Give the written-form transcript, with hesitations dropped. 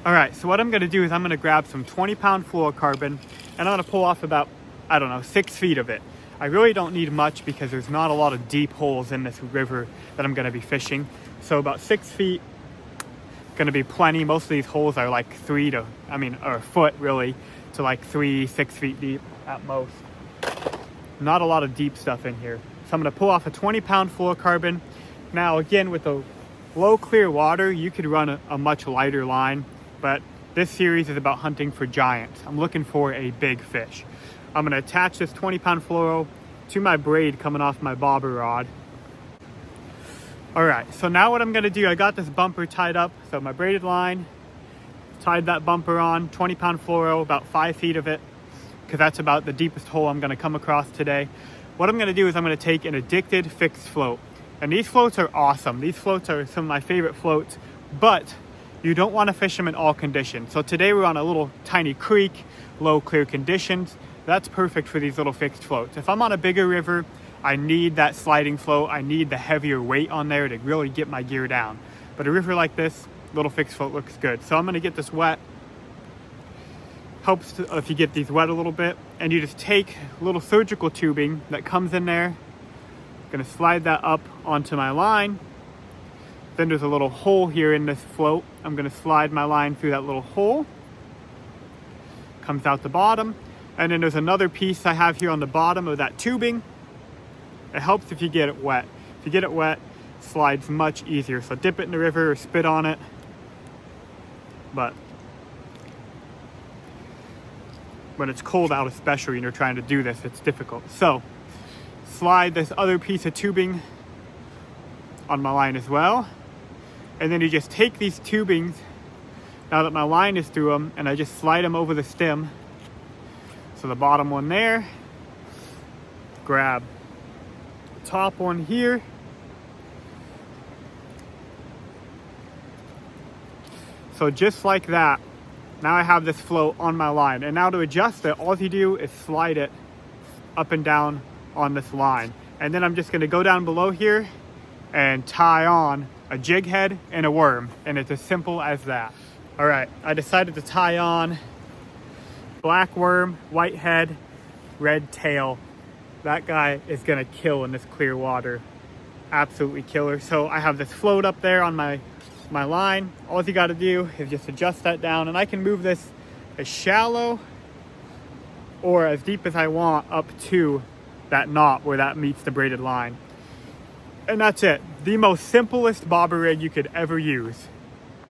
All right, so what I'm gonna do is I'm gonna grab some 20-pound fluorocarbon and I'm gonna pull off about, I don't know, 6 feet of it. I really don't need much because there's not a lot of deep holes in this river that I'm gonna be fishing. So about 6 feet, gonna be plenty. Most of these holes are like or a foot really, to like 6 feet deep at most. Not a lot of deep stuff in here. So I'm gonna pull off a 20-pound fluorocarbon. Now again, with the low clear water, you could run a much lighter line, but this series is about hunting for giants. I'm looking for a big fish. I'm gonna attach this 20-pound fluoro to my braid coming off my bobber rod. All right, so now what I'm gonna do, I got this bumper tied up. So my braided line, tied that bumper on, 20-pound fluoro, about 5 feet of it, because that's about the deepest hole I'm gonna come across today. What I'm gonna do is I'm gonna take an addicted fixed float. And these floats are awesome. These floats are some of my favorite floats, but you don't wanna fish them in all conditions. So today we're on a little tiny creek, low clear conditions. That's perfect for these little fixed floats. If I'm on a bigger river, I need that sliding float. I need the heavier weight on there to really get my gear down. But a river like this, little fixed float looks good. So I'm gonna get this wet. Helps if you get these wet a little bit. And you just take a little surgical tubing that comes in there. Gonna slide that up onto my line. Then there's a little hole here in this float. I'm gonna slide my line through that little hole. Comes out the bottom. And then there's another piece I have here on the bottom of that tubing. It helps if you get it wet. If you get it wet, it slides much easier. So dip it in the river or spit on it. But when it's cold out especially and you're trying to do this, it's difficult. So slide this other piece of tubing on my line as well. And then you just take these tubings, now that my line is through them, and I just slide them over the stem. So the bottom one there, grab the top one here. So just like that, now I have this float on my line. And now to adjust it, all you do is slide it up and down on this line. And then I'm just gonna go down below here and tie on a jig head and a worm. And it's as simple as that. All right, I decided to tie on black worm, white head, red tail. That guy is gonna kill in this clear water. Absolutely killer. So I have this float up there on my line. All you gotta do is just adjust that down, and I can move this as shallow or as deep as I want up to that knot where that meets the braided line. And that's it. The most simplest bobber rig you could ever use.